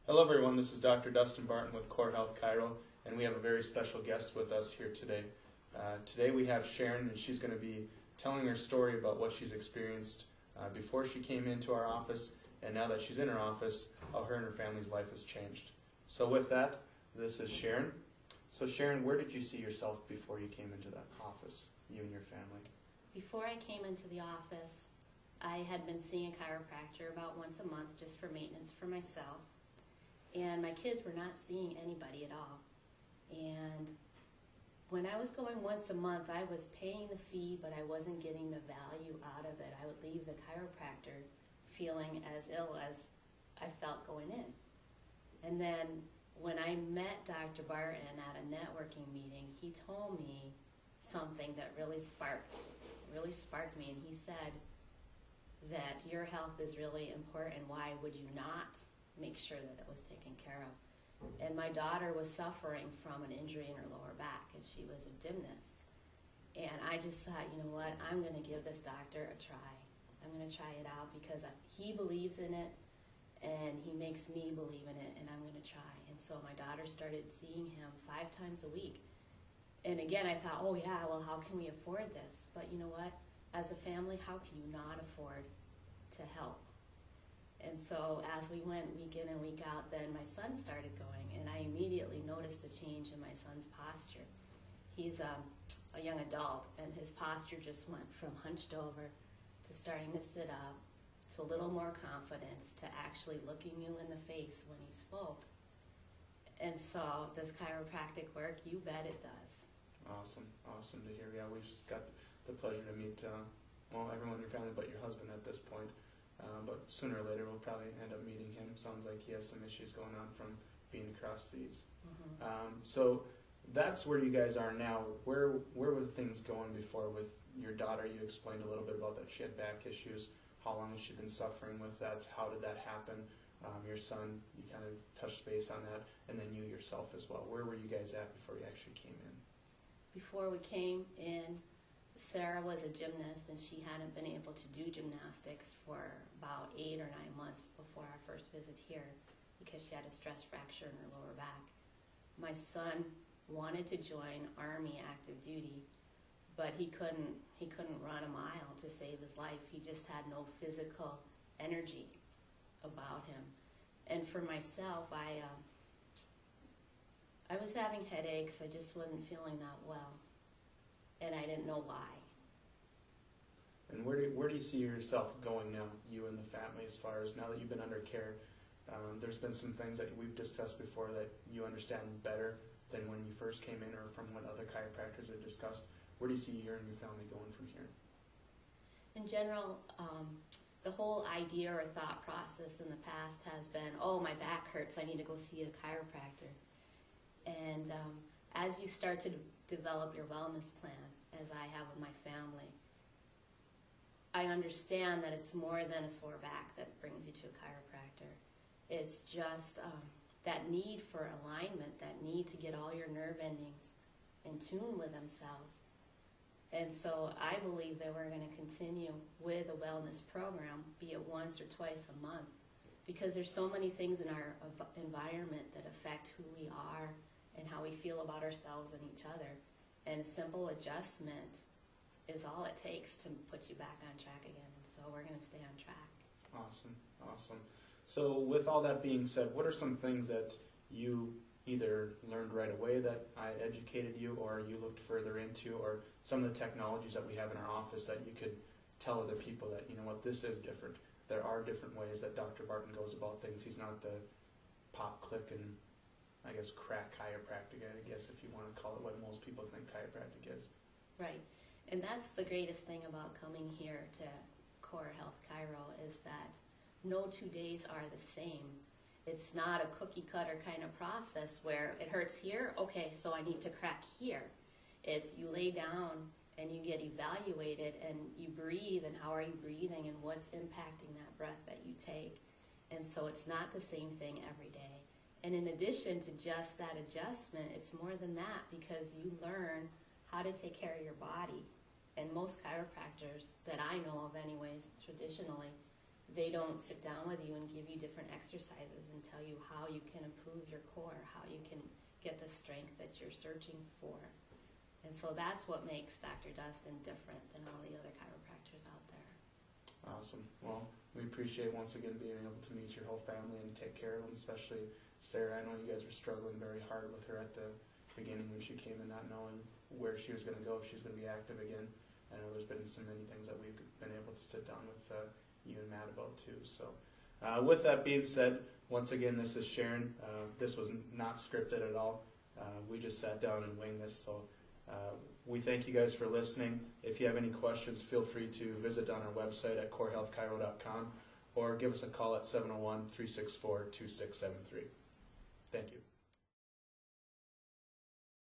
Hello everyone, this is Dr. Dustin Barton with Core Health Chiro, and we have a very special guest with us here today. Today we have Sharon, and she's going to be telling her story about what she's experienced before she came into our office, and now that she's in her office, how her and her family's life has changed. So with that, this is Sharon. So Sharon, where did you see yourself before you came into that office, you and your family? Before I came into the office, I had been seeing a chiropractor about once a month just for maintenance for myself. And my kids were not seeing anybody at all. And when I was going once a month, I was paying the fee, but I wasn't getting the value out of it. I would leave the chiropractor feeling as ill as I felt going in. And then when I met Dr. Barton at a networking meeting, he told me something that really sparked me. And he said that your health is really important. Why would you not make sure that it was taken care of? And my daughter was suffering from an injury in her lower back, and she was a gymnast. And I just thought, you know what, I'm going to give this doctor a try. I'm going to try it out because he believes in it, and he makes me believe in it, and I'm going to try. And so my daughter started seeing him 5 times a week. And again, I thought, oh yeah, well, how can we afford this? But you know what? As a family, how can you not afford to help? And so as we went week in and week out, then my son started going, and I immediately noticed a change in my son's posture. He's a young adult, and his posture just went from hunched over to starting to sit up to a little more confidence to actually looking you in the face when he spoke. And so, does chiropractic work? You bet it does. Awesome to hear. Yeah, we've just got the pleasure to meet, everyone in your family but your husband at this point. But sooner or later we'll probably end up meeting him. Sounds like he has some issues going on from being across seas. Mm-hmm. So that's where you guys are now. Where were things going before with your daughter? You explained a little bit about that. She had back issues. How long has she been suffering with that? How did that happen? Your son, you kind of touched base on that, and then you yourself as well. Where were you guys at before you actually came in? Before we came in, Sarah was a gymnast, and she hadn't been able to do gymnastics for about 8 or 9 months before our first visit here because she had a stress fracture in her lower back. My son wanted to join Army active duty, but he couldn't run a mile to save his life. He just had no physical energy about him. And for myself, I was having headaches. I just wasn't feeling that well, and I didn't know why. And where do you see yourself going now, you and the family, as far as now that you've been under care? There's been some things that we've discussed before that you understand better than when you first came in or from what other chiropractors have discussed. Where do you see you and your family going from here? In general, the whole idea or thought process in the past has been, oh, my back hurts, I need to go see a chiropractor. And as you start to develop your wellness plan, as I have with my family, I understand that it's more than a sore back that brings you to a chiropractor. It's just that need for alignment, that need to get all your nerve endings in tune with themselves. And so I believe that we're going to continue with a wellness program, be it once or twice a month, because there's so many things in our environment that affect who we are and how we feel about ourselves and each other. And a simple adjustment is all it takes to put you back on track again. And so we're going to stay on track. Awesome. So with all that being said, what are some things that you either learned right away that I educated you, or you looked further into, or some of the technologies that we have in our office that you could tell other people that, you know what, this is different. There are different ways that Dr. Barton goes about things. He's not the pop, click, and I guess crack chiropractic, I guess, if you want to call it what most people think chiropractic is. Right. And that's the greatest thing about coming here to Core Health Chiro is that no 2 days are the same. It's not a cookie-cutter kind of process where it hurts here, okay, so I need to crack here. It's you lay down and you get evaluated and you breathe, and how are you breathing and what's impacting that breath that you take. And so it's not the same thing every day. And in addition to just that adjustment, it's more than that because you learn how to take care of your body. And most chiropractors that I know of anyways, traditionally, they don't sit down with you and give you different exercises and tell you how you can improve your core, how you can get the strength that you're searching for. And so that's what makes Dr. Dustin different than all the other chiropractors out there. Awesome. Well, we appreciate once again being able to meet your whole family and take care of them, especially Sarah. I know you guys were struggling very hard with her at the beginning when she came in, not knowing where she was going to go, if she was going to be active again. I know there's been so many things that we've been able to sit down with you and Matt about too. So with that being said, once again, this is Sharon. This was not scripted at all. We just sat down and winged this. So we thank you guys for listening. If you have any questions, feel free to visit on our website at corehealthchiro.com or give us a call at 701-364-2673. Thank you.